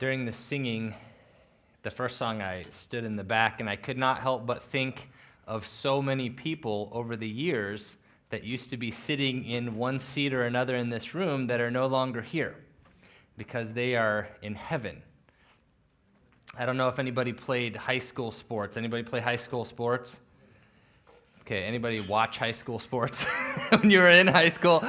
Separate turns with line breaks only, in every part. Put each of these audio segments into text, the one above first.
During the singing, the first song, I stood in the back, and I could not help but think of so many people over the years that used to be sitting in one seat or another in this room that are no longer here because they are in heaven. I don't know if anybody played high school sports. Anybody play high school sports? Okay, anybody watch high school sports when you were in high school?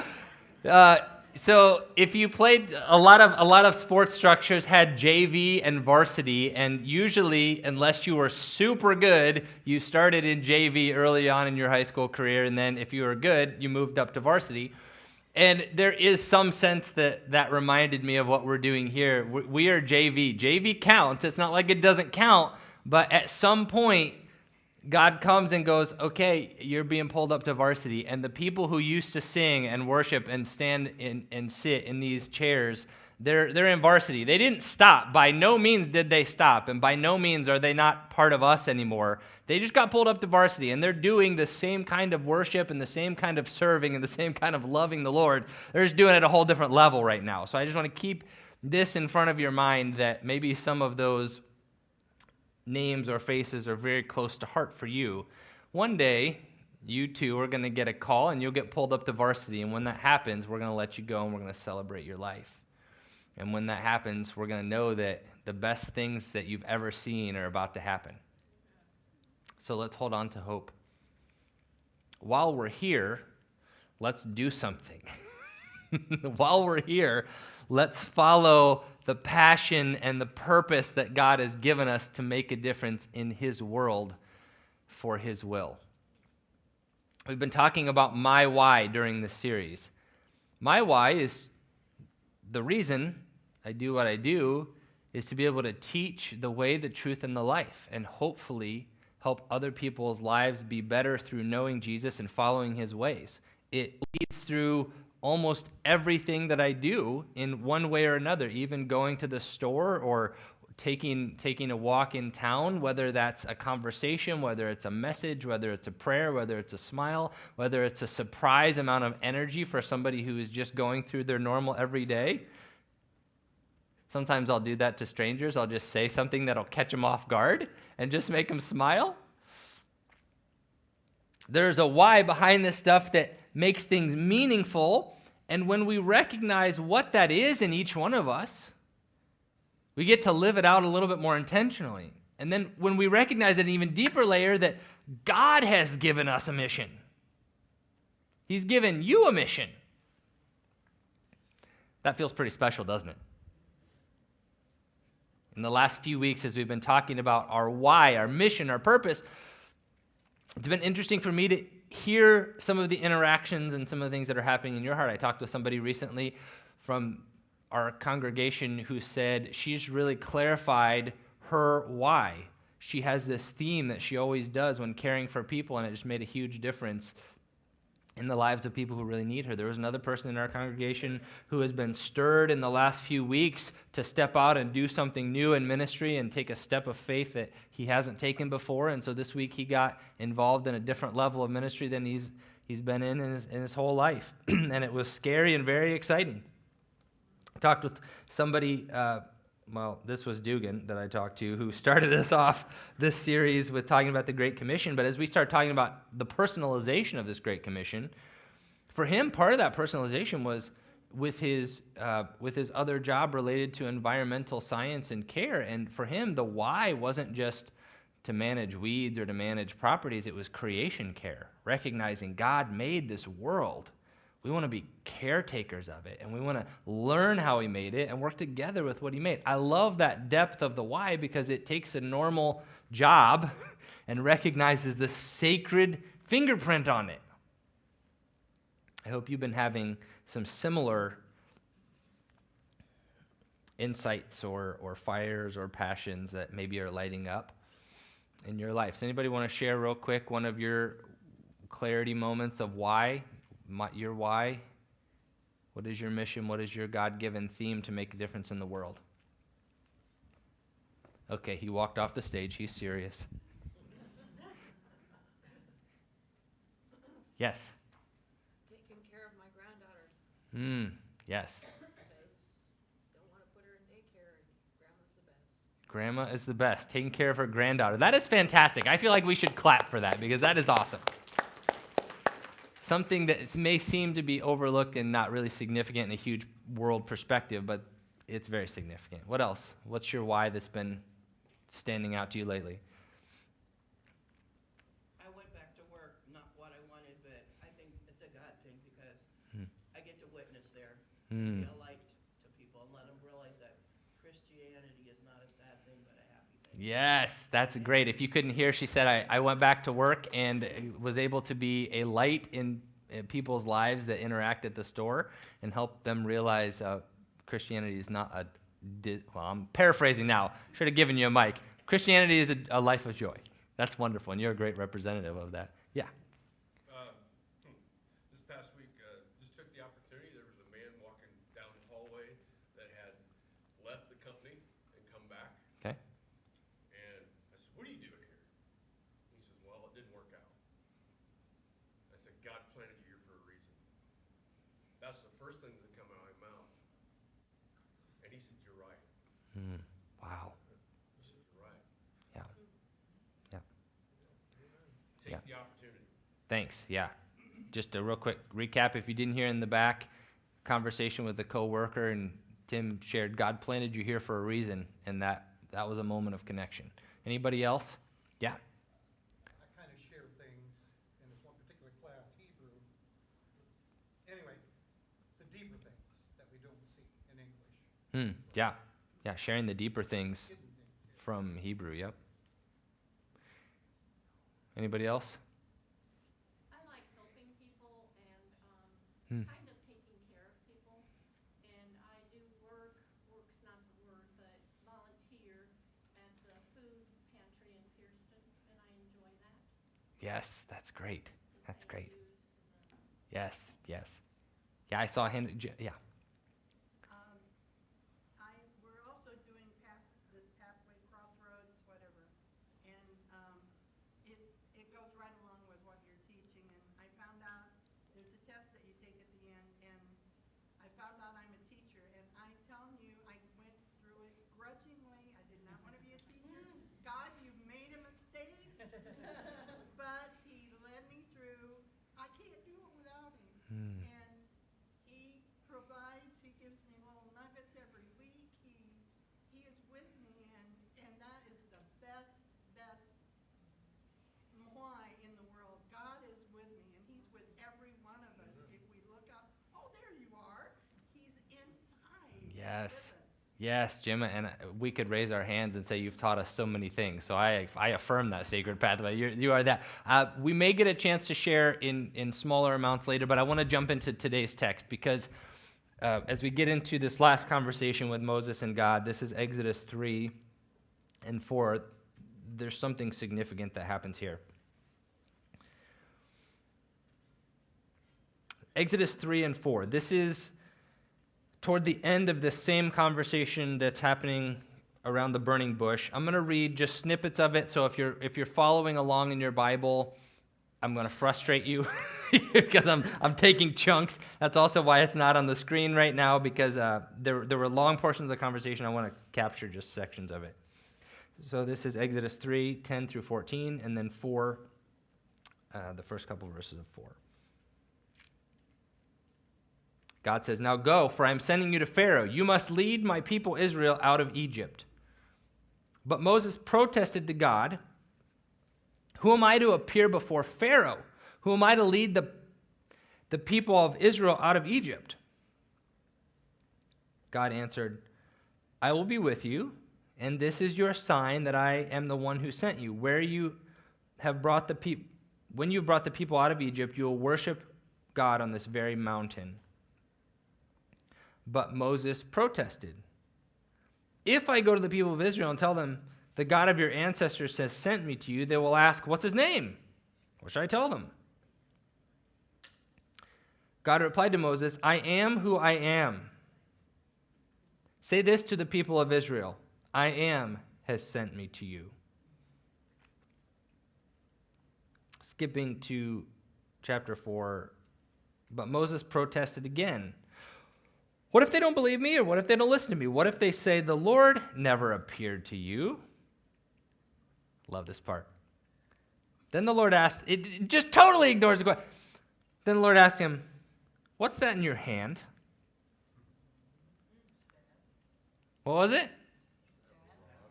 So if you played, a lot of sports structures had JV and varsity, and usually, unless you were super good, you started in JV early on in your high school career, and then if you were good, you moved up to varsity. And there is some sense that reminded me of what we're doing here. We are JV. JV counts. It's not like it doesn't count, but at some point, God comes and goes, okay, you're being pulled up to varsity. And the people who used to sing and worship and stand and sit in these chairs, they're in varsity. They didn't stop. By no means did they stop. And by no means are they not part of us anymore. They just got pulled up to varsity. And they're doing the same kind of worship and the same kind of serving and the same kind of loving the Lord. They're just doing it at a whole different level right now. So I just want to keep this in front of your mind, that maybe some of those names or faces are very close to heart for you. One day, you too are going to get a call and you'll get pulled up to varsity. And when that happens, we're going to let you go and we're going to celebrate your life. And when that happens, we're going to know that the best things that you've ever seen are about to happen. So let's hold on to hope. While we're here, let's do something. While we're here, let's follow the passion and the purpose that God has given us to make a difference in His world for His will. We've been talking about my why during this series. My why is the reason I do what I do is to be able to teach the way, the truth, and the life, and hopefully help other people's lives be better through knowing Jesus and following His ways. It leads through almost everything that I do in one way or another, even going to the store or taking a walk in town, whether that's a conversation, whether it's a message, whether it's a prayer, whether it's a smile, whether it's a surprise amount of energy for somebody who is just going through their normal everyday. Sometimes I'll do that to strangers. I'll just say something that'll catch them off guard and just make them smile. There's a why behind this stuff that makes things meaningful, and when we recognize what that is in each one of us, we get to live it out a little bit more intentionally. And then when we recognize at an even deeper layer that God has given us a mission. He's given you a mission. That feels pretty special, doesn't it? In the last few weeks, as we've been talking about our why, our mission, our purpose, it's been interesting for me to hear some of the interactions and some of the things that are happening in your heart. I talked to somebody recently from our congregation who said she's really clarified her why. She has this theme that she always does when caring for people, and it just made a huge difference in the lives of people who really need her. There was another person in our congregation who has been stirred in the last few weeks to step out and do something new in ministry and take a step of faith that he hasn't taken before. And so this week he got involved in a different level of ministry than he's been in his whole life. And it was scary and very exciting. I talked with somebody, this was Dugan that I talked to, who started us off this series with talking about the Great Commission. But as we start talking about the personalization of this Great Commission, for him, part of that personalization was with his other job related to environmental science and care. And for him, the why wasn't just to manage weeds or to manage properties. It was creation care, recognizing God made this world. We want to be caretakers of it, and we want to learn how He made it and work together with what He made. I love that depth of the why because it takes a normal job and recognizes the sacred fingerprint on it. I hope you've been having some similar insights or fires or passions that maybe are lighting up in your life. Does anybody want to share real quick one of your clarity moments of why? Your why? What is your mission? What is your God-given theme to make a difference in the world? Okay, he walked off the stage. He's serious. Yes?
Taking care of my granddaughter.
Yes.
Don't want to put her in daycare, and Grandma's
Grandma is the best, taking care of her granddaughter. That is fantastic. I feel like we should clap for that because that is awesome. Something that may seem to be overlooked and not really significant in a huge world perspective, but it's very significant. What else? What's your why that's been standing out to you lately?
I went back to work, not what I wanted, but I think it's a God thing because I get to witness there, be a light to people, and let them realize that Christianity is not a sad thing, but a happy thing.
Yes, that's great. If you couldn't hear, she said, I went back to work and was able to be a light in people's lives that interact at the store and help them realize Christianity is not well, I'm paraphrasing now. Should have given you a mic. Christianity is a life of joy. That's wonderful, and you're a great representative of that. Yeah.
This past week, just took the opportunity. There was a man walking down the hallway that had left the company and come back.
Okay.
And I said, "What are you doing here?" He says, "Well, it didn't work out." I said, "God planted you here for a reason." That's the first thing that come out of my mouth. And he said, "You're right."
Wow.
He said, "You're right."
Yeah. Yeah.
Take
Yeah.
the opportunity.
Thanks. Yeah. Just a real quick recap. If you didn't hear in the back, conversation with a coworker, and Tim shared, God planted you here for a reason, and that was a moment of connection. Anybody else? Yeah.
I kind of share things in this one particular class, Hebrew. Anyway, the deeper things that we don't see in English.
Yeah. Yeah. Sharing the deeper things
Hidden things.
from Hebrew. Yep. Anybody else?
I like helping people and kind of taking care of people. And I do work's not the word, but volunteer at the food pantry in Pearston, and I enjoy that.
Yes. That's great. That's great.
Use
Yes. Yes. Yeah. I saw him. Yeah.
We're also doing this pathway, crossroads, whatever, and it goes right along with what you're teaching. And I found out there's a test that you take at the end, and I found out I'm a teacher. And I'm telling you, I went through it grudgingly. I did not want to be a teacher. God, you made a mistake, but He led me through. I can't do it without Him. And He provides, He gives me little nuggets every week. He is with me, and that is the best why in the world. God is with me, and He's with every one of us. If we look up, oh, there you are. He's inside.
Yes.
With us.
Yes, Jim, and we could raise our hands and say you've taught us so many things. So I affirm that sacred pathway. You are that. We may get a chance to share in smaller amounts later, but I want to jump into today's text because as we get into this last conversation with Moses and God, this is Exodus 3 and 4. There's something significant that happens here. Exodus 3 and 4. This is toward the end of this same conversation that's happening around the burning bush. I'm going to read just snippets of it. So if you're following along in your Bible, I'm going to frustrate you because I'm taking chunks. That's also why it's not on the screen right now, because there were long portions of the conversation. I want to capture just sections of it. So this is Exodus 3, 10 through 14, and then 4, the first couple verses of 4. God says, "Now go, for I am sending you to Pharaoh. You must lead my people Israel out of Egypt." But Moses protested to God, "Who am I to appear before Pharaoh? Who am I to lead the people of Israel out of Egypt?" God answered, "I will be with you, and this is your sign that I am the one who sent you. When you brought the people out of Egypt, you will worship God on this very mountain." But Moses protested. "If I go to the people of Israel and tell them, 'The God of your ancestors has sent me to you,' they will ask, 'What's his name?' What should I tell them?" God replied to Moses, "I am who I am. Say this to the people of Israel, 'I am has sent me to you.'" Skipping to chapter 4, but Moses protested again. What if they don't believe me, or what if they don't listen to me? What if they say, the Lord never appeared to you? Love this part. Then the Lord asked, it just totally ignores the question. Then the Lord asked him, what's that in your hand? What was it?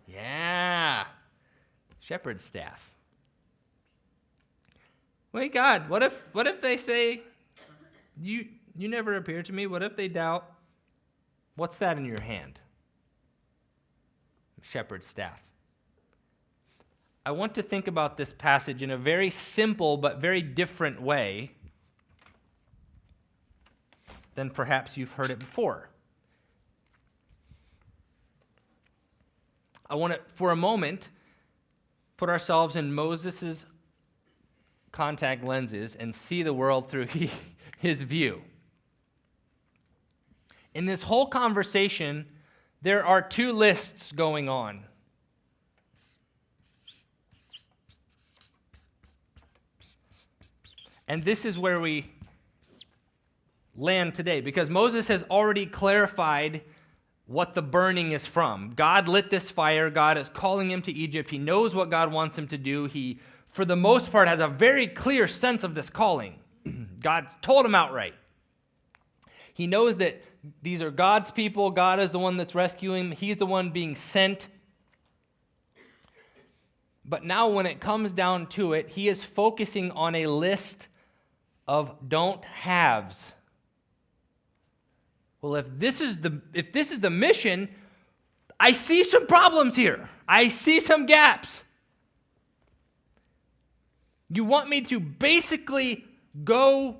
Yeah. Shepherd's staff. Wait, God, what if they say, you never appeared to me? What if they doubt? What's that in your hand? Shepherd's staff. I want to think about this passage in a very simple but very different way than perhaps you've heard it before. I want to, for a moment, put ourselves in Moses' contact lenses and see the world through his view. In this whole conversation, there are two lists going on. And this is where we land today, because Moses has already clarified what the burning is from. God lit this fire. God is calling him to Egypt. He knows what God wants him to do. He, for the most part, has a very clear sense of this calling. God told him outright. He knows that these are God's people. God is the one that's rescuing him. He's the one being sent. But now when it comes down to it, he is focusing on a list of don't haves. Well, if this is the mission, I see some problems here. I see some gaps. You want me to basically go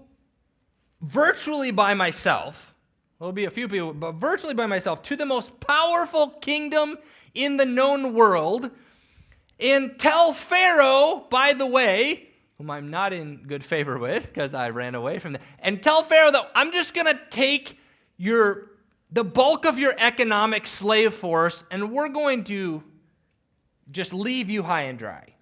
virtually by myself. There'll be a few people, but virtually by myself to the most powerful kingdom in the known world and tell Pharaoh, by the way, whom I'm not in good favor with because I ran away from them, and tell Pharaoh that I'm just going to take the bulk of your economic slave force, and we're going to just leave you high and dry.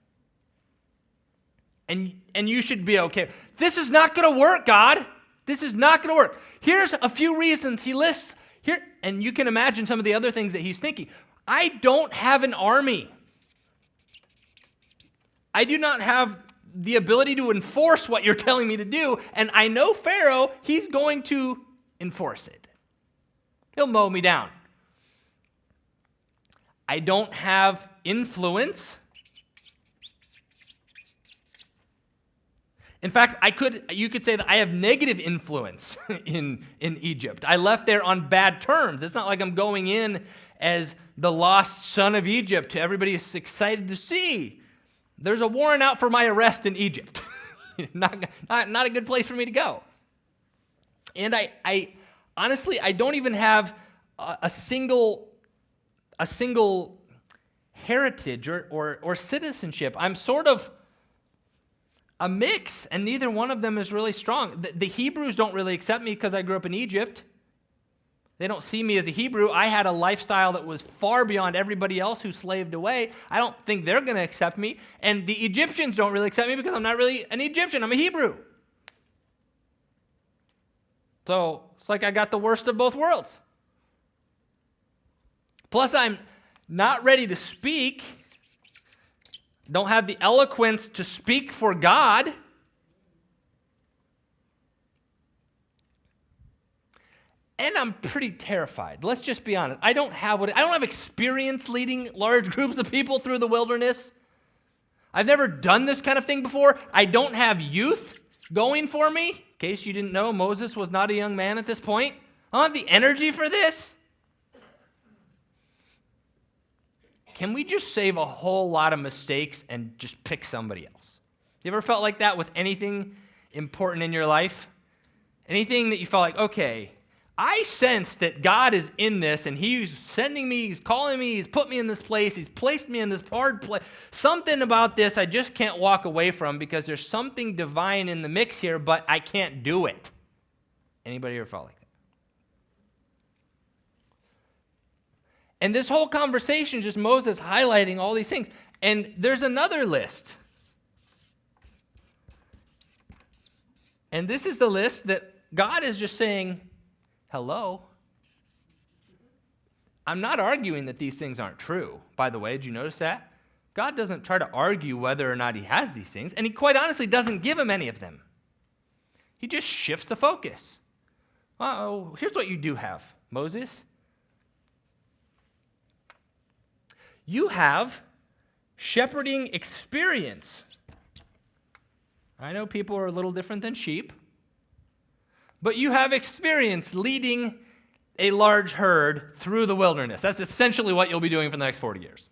And you should be okay. This is not going to work, God. This is not going to work. Here's a few reasons he lists here, and you can imagine some of the other things that he's thinking. I don't have an army. I do not have the ability to enforce what you're telling me to do, and I know Pharaoh, he's going to enforce it. He'll mow me down. I don't have influence. In fact, you could say that I have negative influence in Egypt. I left there on bad terms. It's not like I'm going in as the lost son of Egypt. Everybody is excited to see. There's a warrant out for my arrest in Egypt. not a good place for me to go. And I honestly, I don't even have a single heritage or citizenship. I'm sort of a mix, and neither one of them is really strong. The Hebrews don't really accept me because I grew up in Egypt. They don't see me as a Hebrew. I had a lifestyle that was far beyond everybody else who slaved away. I don't think they're going to accept me. And the Egyptians don't really accept me because I'm not really an Egyptian. I'm a Hebrew. So it's like I got the worst of both worlds. Plus, I'm not ready to speak. Don't have the eloquence to speak for God. And I'm pretty terrified. Let's just be honest. I don't have experience leading large groups of people through the wilderness. I've never done this kind of thing before. I don't have youth going for me. In case you didn't know, Moses was not a young man at this point. I don't have the energy for this. Can we just save a whole lot of mistakes and just pick somebody else? You ever felt like that with anything important in your life? Anything that you felt like, okay, I sense that God is in this, and he's sending me, he's calling me, he's put me in this place, he's placed me in this hard place. Something about this I just can't walk away from because there's something divine in the mix here, but I can't do it. Anybody ever felt like that? And this whole conversation is just Moses highlighting all these things. And there's another list. And this is the list that God is just saying, hello, I'm not arguing that these things aren't true. By the way, did you notice that? God doesn't try to argue whether or not he has these things, and he quite honestly doesn't give him any of them. He just shifts the focus. Oh, here's what you do have, Moses. You have shepherding experience. I know people are a little different than sheep, but you have experience leading a large herd through the wilderness. That's essentially what you'll be doing for the next 40 years.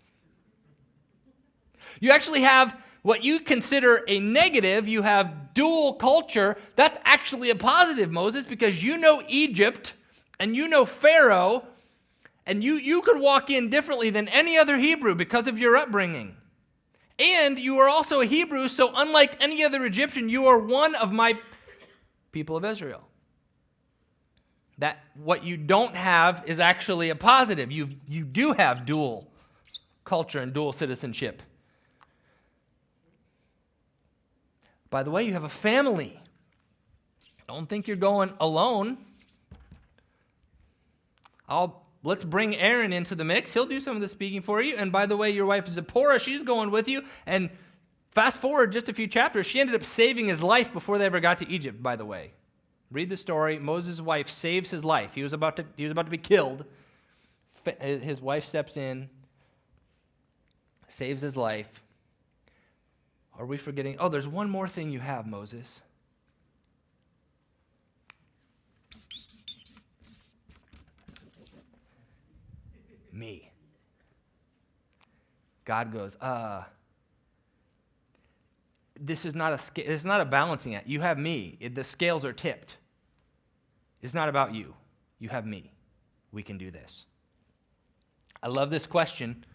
You actually have what you consider a negative. You have dual culture. That's actually a positive, Moses, because you know Egypt and you know Pharaoh, and you could walk in differently than any other Hebrew because of your upbringing. And you are also a Hebrew, so unlike any other Egyptian, you are one of my people of Israel. That what you don't have is actually a positive. You do have dual culture and dual citizenship. By the way, you have a family. Don't think you're going alone. Let's bring Aaron into the mix. He'll do some of the speaking for you. And by the way, your wife Zipporah, she's going with you. And fast forward just a few chapters, she ended up saving his life before they ever got to Egypt, by the way. Read the story. Moses' wife saves his life. He was about to be killed. His wife steps in, saves his life. Are we forgetting? Oh, there's one more thing you have, Moses. Me. God goes, this is not a balancing act. You have me. The scales are tipped. It's not about you. You have me. We can do this. I love this question.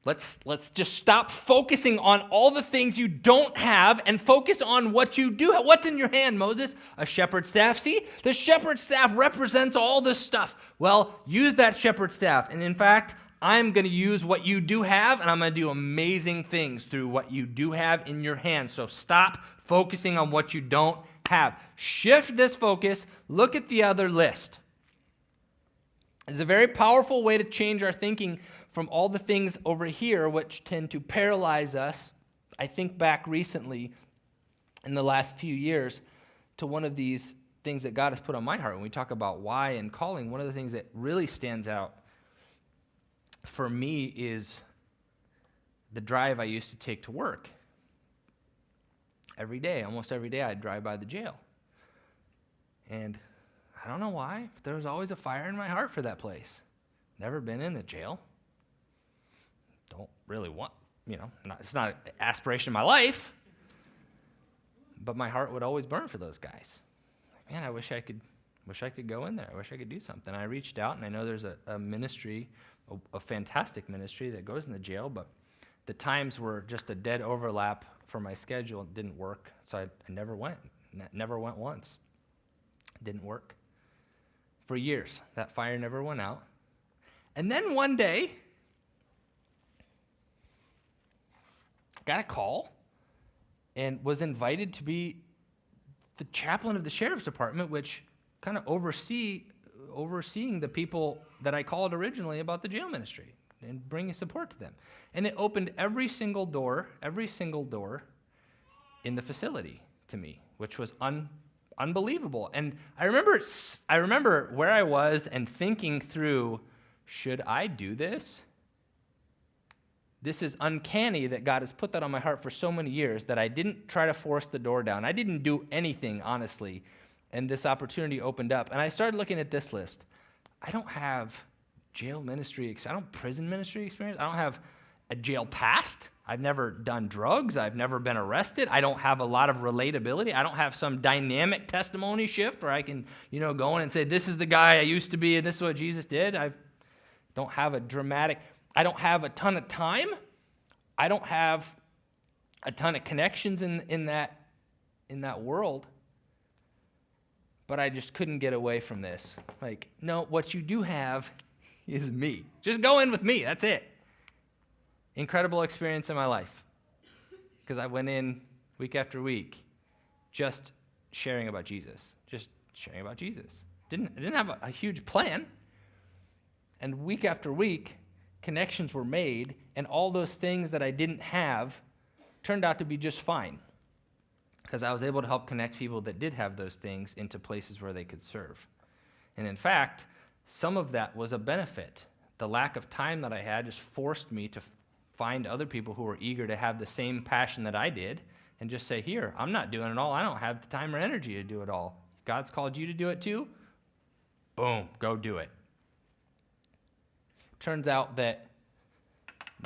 Let's just stop focusing on all the things you don't have and focus on what you do have. What's in your hand, Moses? A shepherd's staff. See, the shepherd's staff represents all this stuff. Well, use that shepherd's staff. And in fact, I'm going to use what you do have, and I'm going to do amazing things through what you do have in your hands. So stop focusing on what you don't have. Shift this focus. Look at the other list. It's a very powerful way to change our thinking from all the things over here which tend to paralyze us. I think back recently in the last few years to one of these things that God has put on my heart. When we talk about why and calling, one of the things that really stands out for me is the drive I used to take to work. Every day, almost every day, I'd drive by the jail. And I don't know why, but there was always a fire in my heart for that place. Never been in a jail. Don't really want, it's not an aspiration in my life, but my heart would always burn for those guys. Man, I wish I could go in there. I wish I could do something. I reached out, and I know there's a ministry, a fantastic ministry that goes in the jail, but the times were just a dead overlap for my schedule. It didn't work, so I never went. Never went once. Didn't work. For years, that fire never went out. And then one day, got a call and was invited to be the chaplain of the sheriff's department, which kind of overseeing the people that I called originally about the jail ministry and bringing support to them. And it opened every single door in the facility to me, which was unbelievable. And I remember where I was and thinking through, should I do this? This is uncanny that God has put that on my heart for so many years that I didn't try to force the door down. I didn't do anything, honestly, and this opportunity opened up. And I started looking at this list. I don't have jail ministry experience. I don't have prison ministry experience. I don't have a jail past. I've never done drugs. I've never been arrested. I don't have a lot of relatability. I don't have some dynamic testimony shift where I can, go in and say, this is the guy I used to be and this is what Jesus did. I don't have I don't have a ton of time. I don't have a ton of connections in that world. But I just couldn't get away from this. No, what you do have is me. Just go in with me. That's it. Incredible experience in my life. Because I went in week after week just sharing about Jesus. Just sharing about Jesus. I didn't have a huge plan. And week after week, connections were made, and all those things that I didn't have turned out to be just fine, because I was able to help connect people that did have those things into places where they could serve. And in fact, some of that was a benefit. The lack of time that I had just forced me to find other people who were eager to have the same passion that I did and just say, here, I'm not doing it all. I don't have the time or energy to do it all. God's called you to do it too. Boom, go do it. Turns out that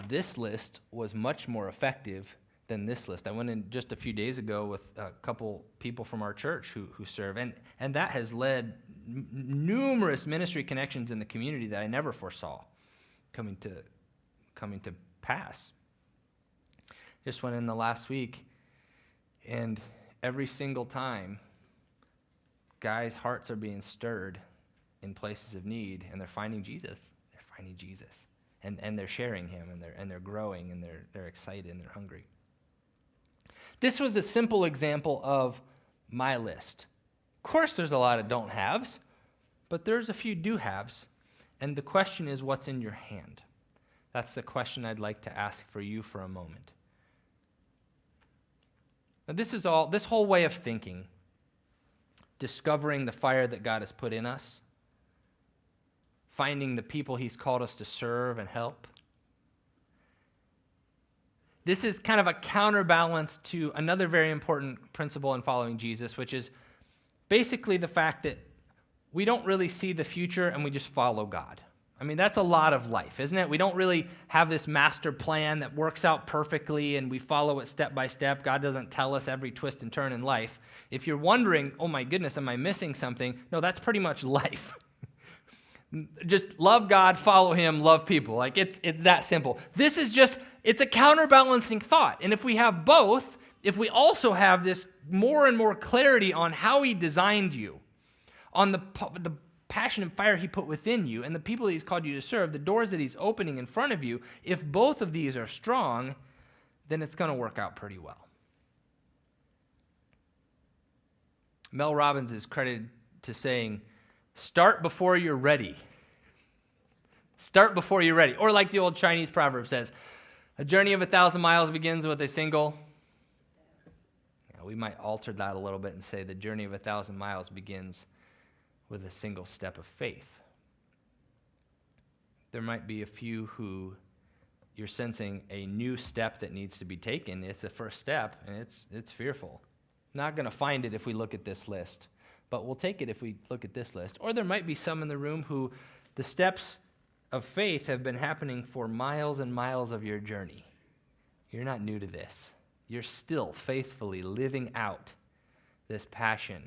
this list was much more effective than this list. I went in just a few days ago with a couple people from our church who serve, and that has led numerous ministry connections in the community that I never foresaw coming to pass. Just went in the last week, and every single time, guys' hearts are being stirred in places of need, and they're finding Jesus. They're finding Jesus, and they're sharing him, and they're growing, and they're excited, and they're hungry. This was a simple example of my list. Of course, there's a lot of don't haves, but there's a few do haves, and the question is, what's in your hand? That's the question I'd like to ask for you for a moment. Now, this whole way of thinking, discovering the fire that God has put in us, finding the people he's called us to serve and help. This is kind of a counterbalance to another very important principle in following Jesus, which is basically the fact that we don't really see the future and we just follow God. I mean, that's a lot of life, isn't it? We don't really have this master plan that works out perfectly and we follow it step by step. God doesn't tell us every twist and turn in life. If you're wondering, oh my goodness, am I missing something? No, that's pretty much life. Just love God, follow him, love people. Like it's that simple. This is just, it's a counterbalancing thought. And if we have both, if we also have this more and more clarity on how he designed you, on the passion and fire he put within you, and the people that he's called you to serve, the doors that he's opening in front of you, if both of these are strong, then it's going to work out pretty well. Mel Robbins is credited to saying, start before you're ready. Start before you're ready. Or like the old Chinese proverb says, a journey of 1,000 miles begins with a single. We might alter that a little bit and say the journey of 1,000 miles begins with a single step of faith. There might be a few who you're sensing a new step that needs to be taken. It's a first step, and it's fearful. Not going to find it if we look at this list, but we'll take it if we look at this list. Or there might be some in the room who the steps of faith have been happening for miles and miles of your journey. You're not new to this. You're still faithfully living out this passion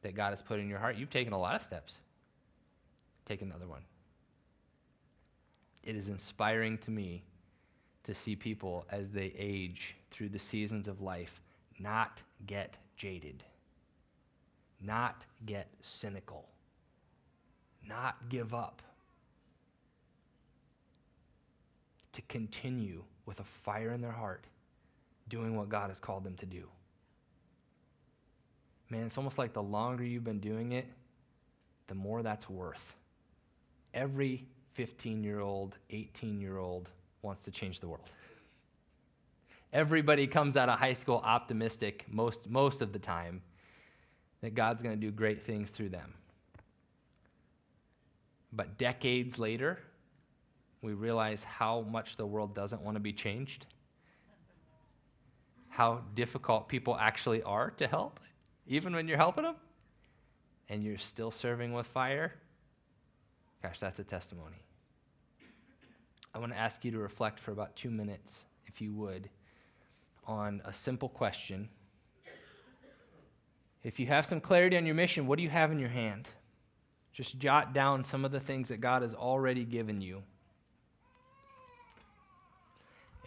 that God has put in your heart. You've taken a lot of steps. Take another one. It is inspiring to me to see people as they age through the seasons of life not get jaded, not get cynical, not give up, to continue with a fire in their heart doing what God has called them to do. Man, it's almost like the longer you've been doing it, the more that's worth. Every 15-year-old, 18-year-old wants to change the world. Everybody comes out of high school optimistic most of the time that God's going to do great things through them. But decades later, we realize how much the world doesn't want to be changed, how difficult people actually are to help, even when you're helping them, and you're still serving with fire. Gosh, that's a testimony. I want to ask you to reflect for about 2 minutes, if you would, on a simple question. If you have some clarity on your mission, what do you have in your hand? Just jot down some of the things that God has already given you.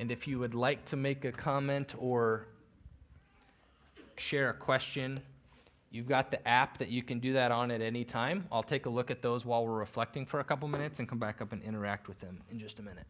And if you would like to make a comment or share a question, you've got the app that you can do that on at any time. I'll take a look at those while we're reflecting for a couple minutes and come back up and interact with them in just a minute.